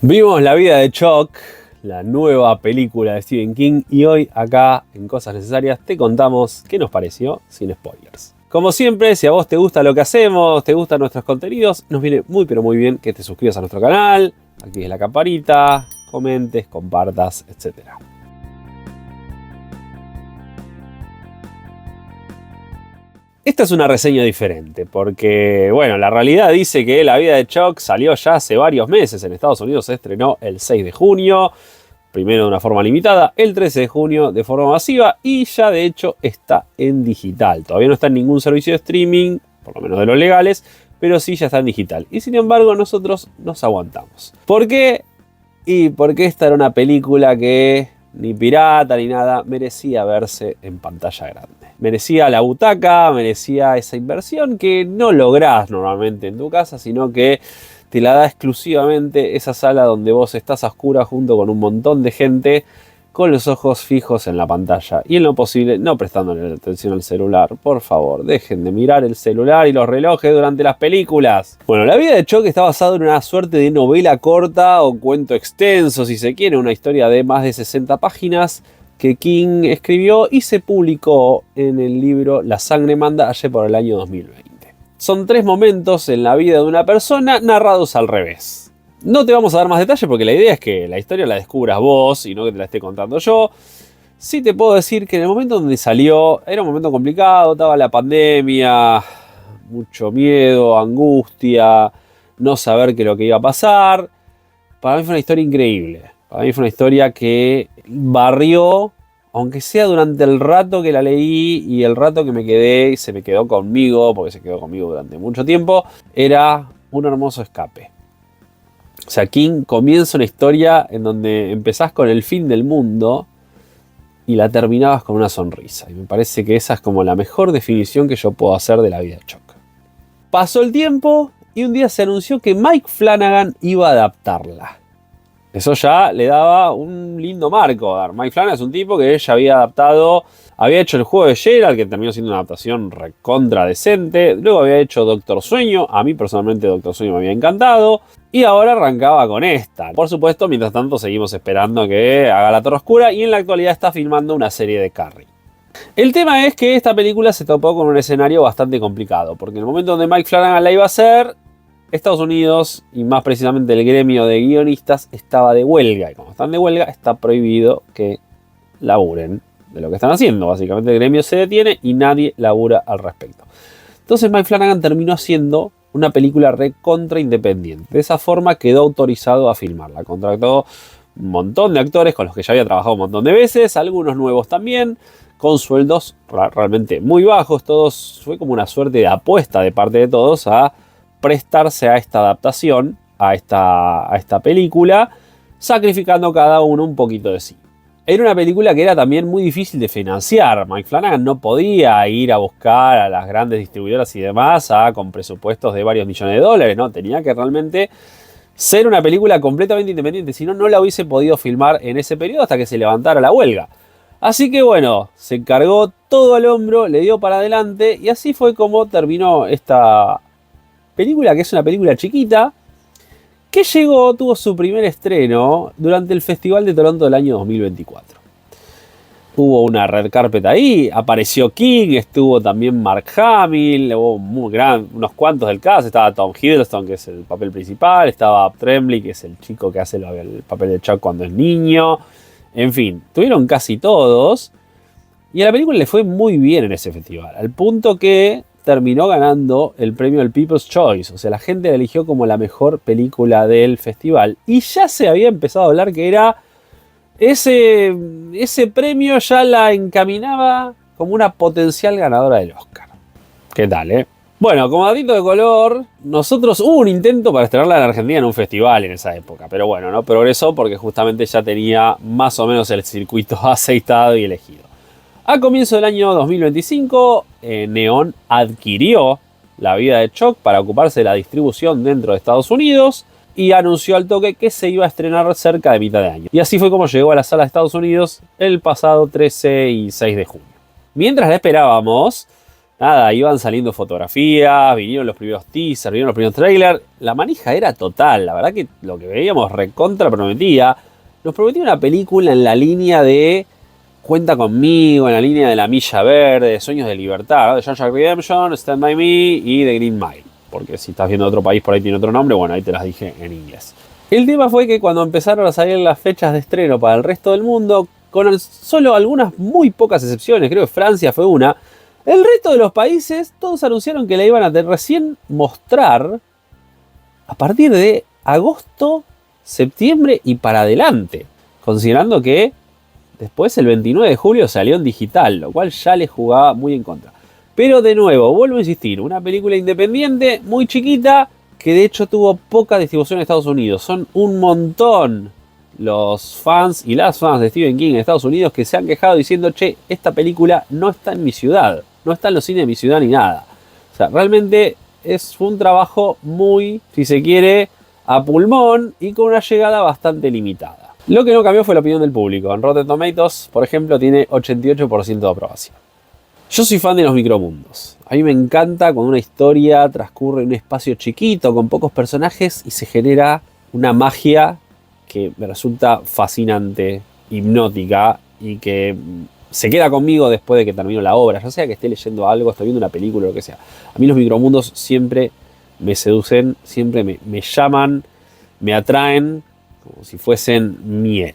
Vimos La vida de Chuck, la nueva película de Stephen King, y hoy acá en Cosas Necesarias te contamos qué nos pareció sin spoilers. Como siempre, si a vos te gusta lo que hacemos, te gustan nuestros contenidos, nos viene muy pero muy bien que te suscribas a nuestro canal, actives la campanita, comentes, compartas, etc. Esta es una reseña diferente, porque, bueno, la realidad dice que La vida de Chuck salió ya hace varios meses. En Estados Unidos se estrenó el 6 de junio, primero de una forma limitada, el 13 de junio de forma masiva, y ya de hecho está en digital. Todavía no está en ningún servicio de streaming, por lo menos de los legales, pero sí ya está en digital. Y sin embargo nosotros nos aguantamos. ¿Por qué? Y porque esta era una película que ni pirata ni nada merecía verse en pantalla grande. Merecía la butaca, merecía esa inversión que no lográs normalmente en tu casa, sino que te la da exclusivamente esa sala donde vos estás a oscuras junto con un montón de gente con los ojos fijos en la pantalla y en lo posible no prestándole atención al celular. Por favor, dejen de mirar el celular y los relojes durante las películas. Bueno, La vida de Chuck está basado en una suerte de novela corta o cuento extenso, si se quiere, una historia de más de 60 páginas que King escribió y se publicó en el libro La sangre manda allá por el año 2020. Son 3 momentos en la vida de una persona narrados al revés. No te vamos a dar más detalles porque la idea es que la historia la descubras vos y no que te la esté contando yo. Sí te puedo decir que en el momento donde salió era un momento complicado, estaba la pandemia, mucho miedo, angustia, no saber qué es lo que iba a pasar. Para mí fue una historia increíble. Para mí fue una historia que barrió, aunque sea durante el rato que la leí y el rato que me quedé y se me quedó conmigo, porque se quedó conmigo durante mucho tiempo, era un hermoso escape. O sea, King comienza una historia en donde empezás con el fin del mundo y la terminabas con una sonrisa. Y me parece que esa es como la mejor definición que yo puedo hacer de La vida de Chuck. Pasó el tiempo y un día se anunció que Mike Flanagan iba a adaptarla. Eso ya le daba un lindo marco. Mike Flanagan es un tipo que ya había hecho el juego de Geralt, que terminó siendo una adaptación recontra decente. Luego había hecho Doctor Sueño. A mí personalmente Doctor Sueño me había encantado. Y ahora arrancaba con esta. Por supuesto, mientras tanto seguimos esperando que haga La Torre Oscura. Y en la actualidad está filmando una serie de Carrie. El tema es que esta película se topó con un escenario bastante complicado. Porque en el momento donde Mike Flanagan la iba a hacer, Estados Unidos, y más precisamente el gremio de guionistas, estaba de huelga. Y como están de huelga, está prohibido que laburen de lo que están haciendo. Básicamente el gremio se detiene y nadie labura al respecto. Entonces Mike Flanagan terminó haciendo una película recontra independiente. De esa forma quedó autorizado a filmarla. Contrató un montón de actores con los que ya había trabajado un montón de veces, algunos nuevos también, con sueldos realmente muy bajos. Todos, fue como una suerte de apuesta de parte de todos a prestarse a esta adaptación, a esta película, sacrificando cada uno un poquito de sí. Era una película que era también muy difícil de financiar. Mike Flanagan no podía ir a buscar a las grandes distribuidoras y demás con presupuestos de varios millones de dólares, ¿no? Tenía que realmente ser una película completamente independiente, si no, no la hubiese podido filmar en ese periodo hasta que se levantara la huelga. Así que bueno, se cargó todo al hombro, le dio para adelante y así fue como terminó esta película, que es una película chiquita, que tuvo su primer estreno durante el Festival de Toronto del año 2024. Hubo una red carpet ahí, apareció King, estuvo también Mark Hamill, hubo unos cuantos del cast, estaba Tom Hiddleston, que es el papel principal, estaba Bob Tremblay, que es el chico que hace el papel de Chuck cuando es niño, en fin, tuvieron casi todos, y a la película le fue muy bien en ese festival, al punto que terminó ganando el premio al People's Choice. O sea, la gente la eligió como la mejor película del festival. Y ya se había empezado a hablar que era ese premio ya la encaminaba como una potencial ganadora del Oscar. ¿Qué tal, Bueno, como datito de color, hubo un intento para estrenarla en Argentina en un festival en esa época. Pero bueno, no progresó porque justamente ya tenía más o menos el circuito aceitado y elegido. A comienzo del año 2025, Neon adquirió La vida de Chuck para ocuparse de la distribución dentro de Estados Unidos y anunció al toque que se iba a estrenar cerca de mitad de año. Y así fue como llegó a la sala de Estados Unidos el pasado 13 y 6 de junio. Mientras la esperábamos, nada, iban saliendo fotografías, vinieron los primeros teasers, vinieron los primeros trailers. La manija era total, la verdad que lo que veíamos recontra prometía. Nos prometía una película en la línea de Cuenta conmigo, en la línea de La Milla Verde, Sueños de Libertad, ¿no? De Shawshank Redemption, Stand By Me y The Green Mile. Porque si estás viendo otro país por ahí tiene otro nombre, bueno, ahí te las dije en inglés. El tema fue que cuando empezaron a salir las fechas de estreno para el resto del mundo, con solo algunas muy pocas excepciones, creo que Francia fue una, el resto de los países todos anunciaron que la iban a recién mostrar a partir de agosto, septiembre y para adelante. Considerando que después el 29 de julio salió en digital, lo cual ya les jugaba muy en contra. Pero de nuevo, vuelvo a insistir, una película independiente, muy chiquita, que de hecho tuvo poca distribución en Estados Unidos. Son un montón los fans y las fans de Stephen King en Estados Unidos que se han quejado diciendo, che, esta película no está en mi ciudad, no está en los cines de mi ciudad ni nada. O sea, realmente fue un trabajo muy, si se quiere, a pulmón y con una llegada bastante limitada. Lo que no cambió fue la opinión del público. En Rotten Tomatoes, por ejemplo, tiene 88% de aprobación. Yo soy fan de los micromundos. A mí me encanta cuando una historia transcurre en un espacio chiquito con pocos personajes y se genera una magia que me resulta fascinante, hipnótica y que se queda conmigo después de que termino la obra, ya sea que esté leyendo algo, esté viendo una película o lo que sea. A mí los micromundos siempre me seducen, siempre me llaman, me atraen como si fuesen miel.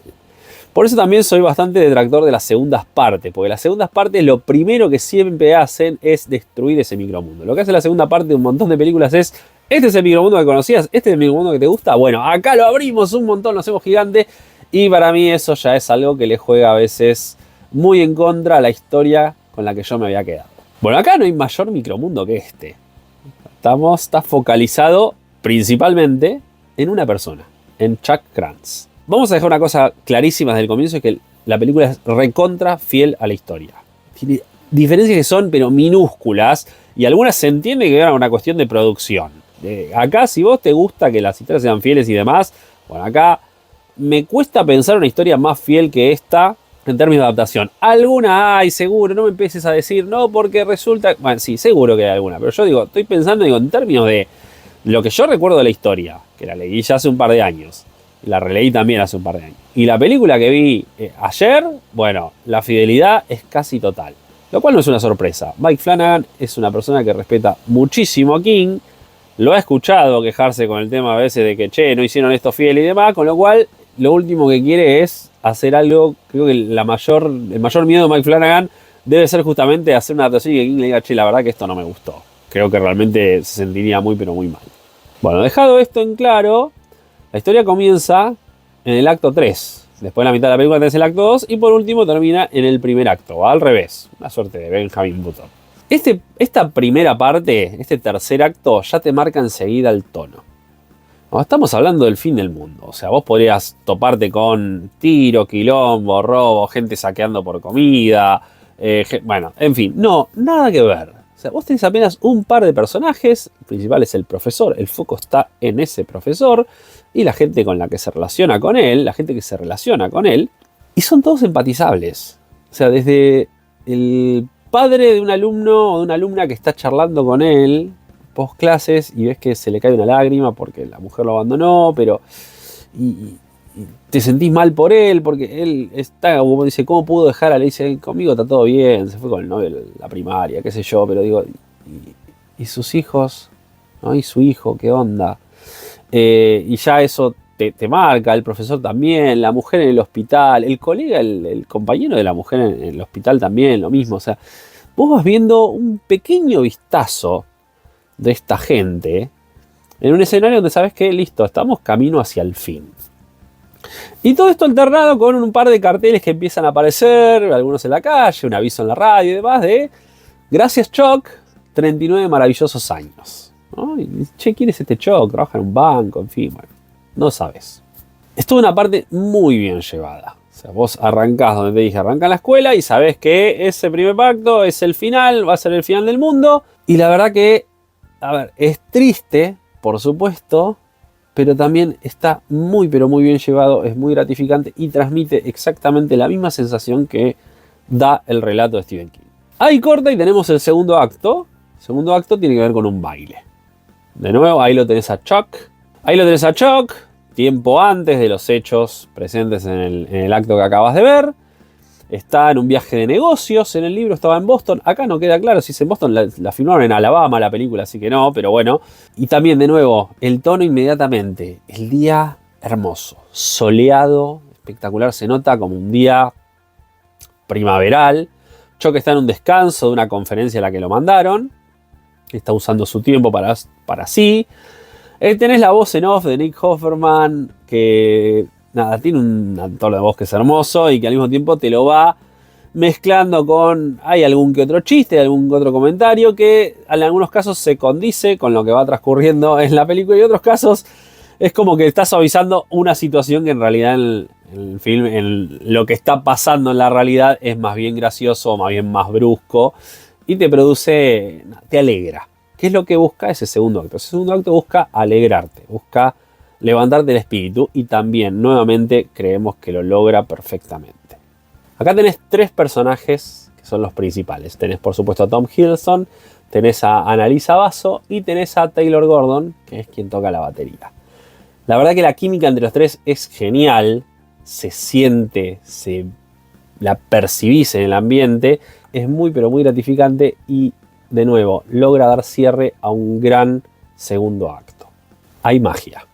Por eso también soy bastante detractor de las segundas partes, porque las segundas partes lo primero que siempre hacen es destruir ese micromundo. Lo que hace la segunda parte de un montón de películas es, este es el micromundo que conocías, este es el micromundo que te gusta, bueno, acá lo abrimos un montón, lo hacemos gigante, y para mí eso ya es algo que le juega a veces muy en contra a la historia con la que yo me había quedado. Bueno, acá no hay mayor micromundo que este. Está focalizado principalmente en una persona, en Chuck Krantz. Vamos a dejar una cosa clarísima desde el comienzo, es que la película es recontra fiel a la historia. Tiene diferencias que son pero minúsculas y algunas se entiende que era una cuestión de producción. Acá si vos te gusta que las historias sean fieles y demás, bueno, acá me cuesta pensar una historia más fiel que esta en términos de adaptación. Alguna hay, seguro, no me empieces a decir, no, porque resulta... Bueno, sí, seguro que hay alguna, pero yo digo, estoy pensando en términos de lo que yo recuerdo de la historia, que la leí ya hace un par de años. La releí también hace un par de años. Y la película que vi ayer, bueno, la fidelidad es casi total. Lo cual no es una sorpresa. Mike Flanagan es una persona que respeta muchísimo a King. Lo ha escuchado quejarse con el tema a veces de que, che, no hicieron esto fiel y demás. Con lo cual, lo último que quiere es hacer algo. Creo que el mayor miedo de Mike Flanagan debe ser justamente hacer una adaptación y que King le diga, che, la verdad que esto no me gustó. Creo que realmente se sentiría muy, pero muy mal. Bueno, dejado esto en claro... La historia comienza en el acto 3. Después de la mitad de la película tenés el acto 2. Y por último termina en el primer acto. Va al revés. Una suerte de Benjamin Button. Esta primera parte, este tercer acto, ya te marca enseguida el tono. No, estamos hablando del fin del mundo. O sea, vos podrías toparte con tiro, quilombo, robo, gente saqueando por comida. Bueno, en fin. No, nada que ver. O sea, vos tenés apenas un par de personajes. El principal es el profesor. El foco está en ese profesor. Y la gente con la que se relaciona con él, la gente que se relaciona con él, y son todos empatizables. O sea, desde el padre de un alumno o de una alumna que está charlando con él post clases y ves que se le cae una lágrima porque la mujer lo abandonó, pero y te sentís mal por él porque él está, como dice, ¿cómo pudo dejar a le dice, conmigo está todo bien, se fue con el novio de la primaria, qué sé yo, pero digo, y sus hijos, ¿no? Y su hijo, ¿qué onda? Y ya eso te marca, el profesor también, la mujer en el hospital, el colega, el compañero de la mujer en el hospital también, lo mismo. O sea, vos vas viendo un pequeño vistazo de esta gente en un escenario donde sabes que, listo, estamos camino hacia el fin. Y todo esto alternado con un par de carteles que empiezan a aparecer, algunos en la calle, un aviso en la radio y demás de gracias Chuck, 39 maravillosos años. ¿No? Y, che, ¿quién es este Chuck? Trabaja en un banco, en fin, bueno, no sabes. Es toda una parte muy bien llevada. O sea, vos arrancás donde te dije, arranca en la escuela y sabés que ese primer pacto es el final, va a ser el final del mundo. Y la verdad que, a ver, es triste, por supuesto, pero también está muy, pero muy bien llevado, es muy gratificante y transmite exactamente la misma sensación que da el relato de Stephen King. Ahí corta y tenemos el segundo acto. El segundo acto tiene que ver con un baile. De nuevo, ahí lo tenés a Chuck. Ahí lo tenés a Chuck, tiempo antes de los hechos presentes en el acto que acabas de ver. Está en un viaje de negocios, en el libro estaba en Boston. Acá no queda claro si es en Boston, la filmaron en Alabama la película, así que no, pero bueno. Y también, de nuevo, el tono inmediatamente. El día hermoso, soleado, espectacular, se nota como un día primaveral. Chuck está en un descanso de una conferencia a la que lo mandaron. Está usando su tiempo para sí. Tenés la voz en off de Nick Offerman, que nada, tiene un actor de voz que es hermoso y que al mismo tiempo te lo va mezclando con... Hay algún que otro chiste, algún que otro comentario que en algunos casos se condice con lo que va transcurriendo en la película y en otros casos es como que está suavizando una situación que en realidad en el film, en lo que está pasando en la realidad es más bien gracioso, más bien más brusco y te produce, te alegra. ¿Qué es lo que busca ese segundo acto? Ese segundo acto busca alegrarte, busca levantarte el espíritu y también, nuevamente, creemos que lo logra perfectamente. Acá tenés tres personajes que son los principales. Tenés, por supuesto, a Tom Hiddleston, tenés a Annalisa Basso y tenés a Taylor Gordon, que es quien toca la batería. La verdad que la química entre los tres es genial, se siente, la percibís en el ambiente, es muy pero muy gratificante y de nuevo, logra dar cierre a un gran segundo acto. Hay magia.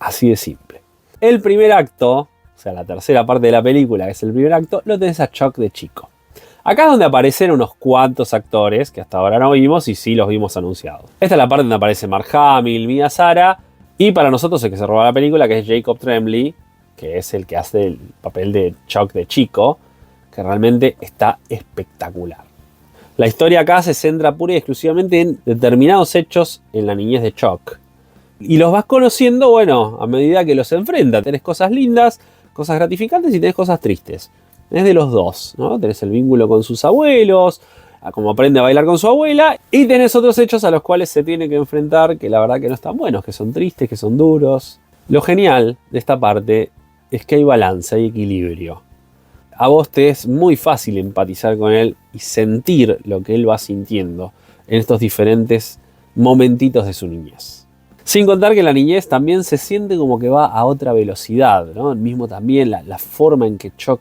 Así de simple. El primer acto, o sea, la tercera parte de la película, que es el primer acto, lo tenés a Chuck de chico. Acá es donde aparecen unos cuantos actores que hasta ahora no vimos y sí los vimos anunciados. Esta es la parte donde aparece Mark Hamill, Mia Sara y para nosotros el que se roba la película, que es Jacob Tremblay, que es el que hace el papel de Chuck de chico, que realmente está espectacular. La historia acá se centra pura y exclusivamente en determinados hechos en la niñez de Chuck. Y los vas conociendo, bueno, a medida que los enfrentas. Tenés cosas lindas, cosas gratificantes y tenés cosas tristes. Es de los dos, ¿no? Tenés el vínculo con sus abuelos, a cómo aprende a bailar con su abuela, y tenés otros hechos a los cuales se tiene que enfrentar que la verdad que no están buenos, que son tristes, que son duros. Lo genial de esta parte es que hay balance, hay equilibrio. A vos te es muy fácil empatizar con él y sentir lo que él va sintiendo en estos diferentes momentitos de su niñez. Sin contar que la niñez también se siente como que va a otra velocidad, ¿no? Mismo también la forma en que Chuck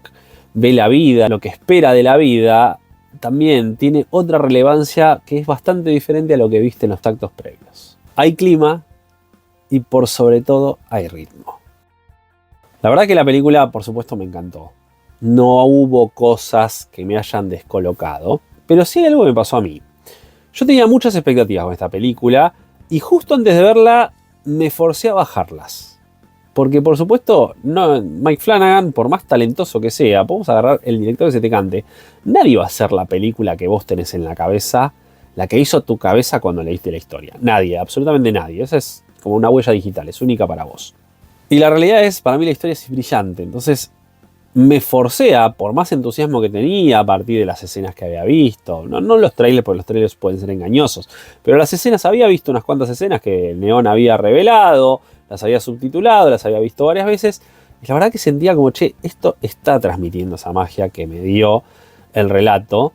ve la vida, lo que espera de la vida, también tiene otra relevancia que es bastante diferente a lo que viste en los actos previos. Hay clima y por sobre todo hay ritmo. La verdad que la película, por supuesto, me encantó. No hubo cosas que me hayan descolocado, pero sí algo que me pasó a mí. Yo tenía muchas expectativas con esta película y justo antes de verla me forcé a bajarlas. Porque por supuesto, no, Mike Flanagan, por más talentoso que sea, podemos agarrar el director que se te cante, nadie va a hacer la película que vos tenés en la cabeza, la que hizo tu cabeza cuando leíste la historia. Nadie, absolutamente nadie. Esa es como una huella digital, es única para vos. Y la realidad es, para mí la historia es brillante, entonces me forcé a, por más entusiasmo que tenía a partir de las escenas que había visto, no los trailers, porque los trailers pueden ser engañosos, pero las escenas, había visto unas cuantas escenas que Neon había revelado, las había subtitulado, las había visto varias veces, y la verdad que sentía como, che, esto está transmitiendo esa magia que me dio el relato,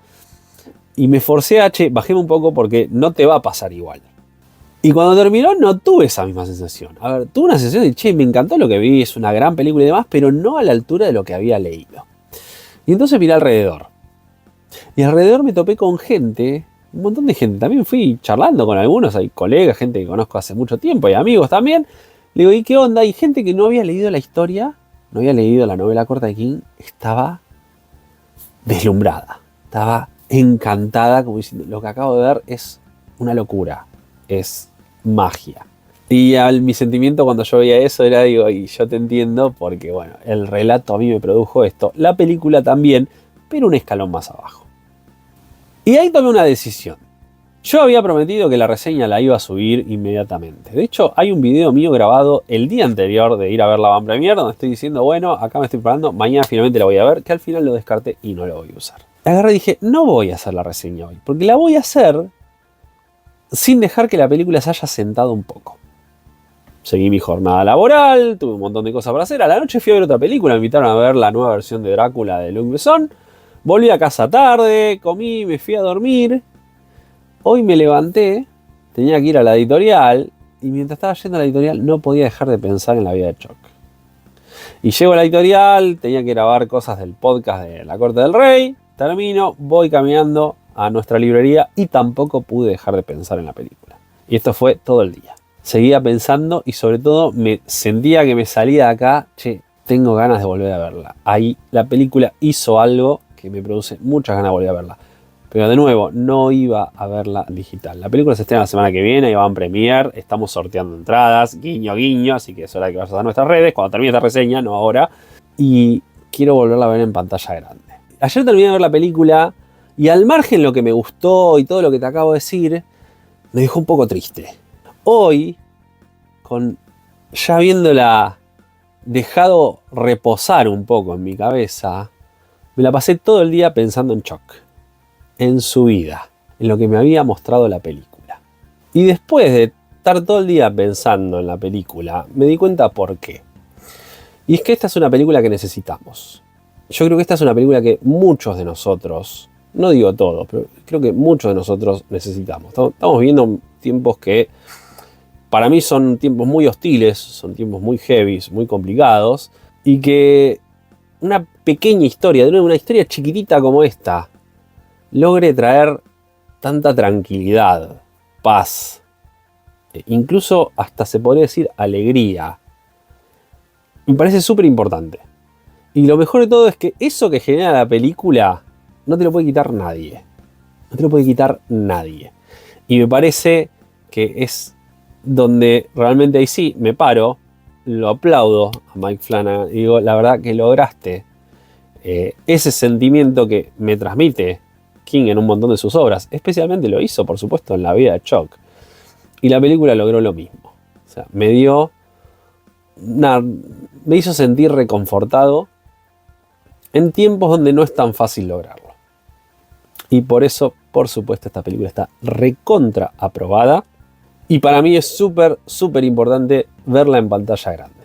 y me forcé a, che, bajéme un poco porque no te va a pasar igual. Y cuando terminó no tuve esa misma sensación. A ver, tuve una sensación de, che, me encantó lo que vi, es una gran película y demás, pero no a la altura de lo que había leído. Y entonces miré alrededor. Y alrededor me topé con gente, un montón de gente. También fui charlando con algunos, hay colegas, gente que conozco hace mucho tiempo y amigos también. Le digo, ¿y qué onda? Y gente que no había leído la historia, no había leído la novela corta de King, estaba deslumbrada. Estaba encantada, como diciendo, lo que acabo de ver es una locura, es magia. Y mi sentimiento cuando yo veía eso era, digo, y yo te entiendo porque, bueno, el relato a mí me produjo esto, la película también, pero un escalón más abajo. Y ahí tomé una decisión. Yo había prometido que la reseña la iba a subir inmediatamente. De hecho, hay un video mío grabado el día anterior de ir a ver la Van Premiere, donde estoy diciendo, bueno, acá me estoy preparando, mañana finalmente la voy a ver, que al final lo descarté y no lo voy a usar. Agarré y dije, no voy a hacer la reseña hoy, porque la voy a hacer sin dejar que la película se haya sentado un poco. Seguí mi jornada laboral, tuve un montón de cosas para hacer. A la noche fui a ver otra película, me invitaron a ver la nueva versión de Drácula de Luc Besson. Volví a casa tarde, comí, me fui a dormir. Hoy me levanté, tenía que ir a la editorial, y mientras estaba yendo a la editorial no podía dejar de pensar en La vida de Chuck. Y llego a la editorial, tenía que grabar cosas del podcast de La Corte del Rey, termino, voy caminando a nuestra librería y tampoco pude dejar de pensar en la película. Y esto fue todo el día. Seguía pensando y sobre todo me sentía que me salía de acá, che, tengo ganas de volver a verla. Ahí la película hizo algo que me produce muchas ganas de volver a verla. Pero de nuevo, no iba a verla digital. La película se estrena la semana que viene, y va en premiere, estamos sorteando entradas, guiño, guiño, así que es hora de que vayas a nuestras redes, cuando termine esta reseña, no ahora. Y quiero volverla a ver en pantalla grande. Ayer terminé de ver la película y al margen lo que me gustó y todo lo que te acabo de decir, me dejó un poco triste. Hoy, ya viéndola dejado reposar un poco en mi cabeza, me la pasé todo el día pensando en Chuck, en su vida, en lo que me había mostrado la película. Y después de estar todo el día pensando en la película, me di cuenta por qué. Y es que esta es una película que necesitamos. Yo creo que esta es una película que muchos de nosotros, no digo todos, pero creo que muchos de nosotros necesitamos. Estamos viviendo tiempos que para mí son tiempos muy hostiles, son tiempos muy heavy, muy complicados, y que una pequeña historia, de nuevo una historia chiquitita como esta, logre traer tanta tranquilidad, paz, incluso hasta se podría decir alegría. Me parece súper importante. Y lo mejor de todo es que eso que genera la película no te lo puede quitar nadie. No te lo puede quitar nadie. Y me parece que es donde realmente ahí sí me paro, lo aplaudo a Mike Flanagan y digo, la verdad que lograste ese sentimiento que me transmite King en un montón de sus obras. Especialmente lo hizo, por supuesto, en La vida de Chuck. Y la película logró lo mismo. O sea, me hizo sentir reconfortado en tiempos donde no es tan fácil lograrlo. Y por eso, por supuesto, esta película está recontra aprobada. Y para mí es súper, súper importante verla en pantalla grande.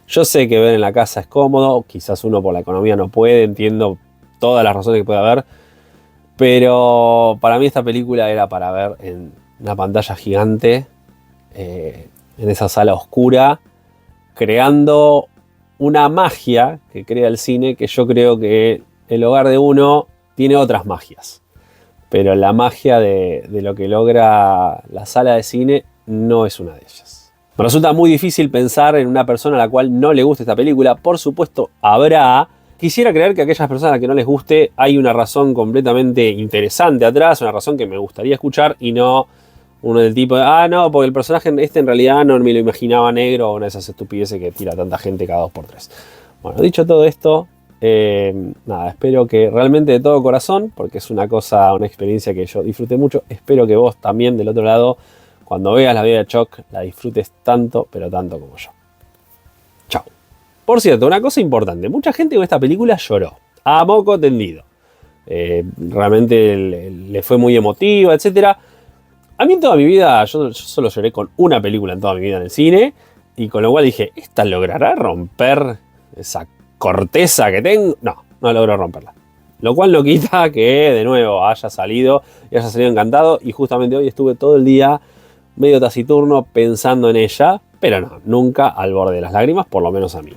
Yo sé que ver en la casa es cómodo, quizás uno por la economía no puede, entiendo todas las razones que puede haber, pero para mí esta película era para ver en una pantalla gigante, en esa sala oscura, creando una magia que crea el cine, que yo creo que el hogar de uno tiene otras magias. Pero la magia de lo que logra la sala de cine no es una de ellas. Me resulta muy difícil pensar en una persona a la cual no le guste esta película. Por supuesto, habrá. Quisiera creer que a aquellas personas a las que no les guste hay una razón completamente interesante atrás, una razón que me gustaría escuchar y no uno del tipo de, no, porque el personaje en realidad no me lo imaginaba negro, o una de esas estupideces que tira tanta gente cada 2x3. Bueno, dicho todo esto, nada, espero que realmente de todo corazón, porque es una experiencia que yo disfruté mucho, espero que vos también del otro lado, cuando veas La vida de Chuck, la disfrutes tanto, pero tanto como yo. Chao. Por cierto, una cosa importante, mucha gente con esta película lloró, a moco tendido. Realmente le fue muy emotiva, etc. A mí en toda mi vida, yo solo lloré con una película en toda mi vida en el cine, y con lo cual dije, ¿esta logrará romper esa corteza que tengo? No logró romperla. Lo cual no quita que de nuevo haya salido encantado, y justamente hoy estuve todo el día medio taciturno pensando en ella, pero no, nunca al borde de las lágrimas, por lo menos a mí.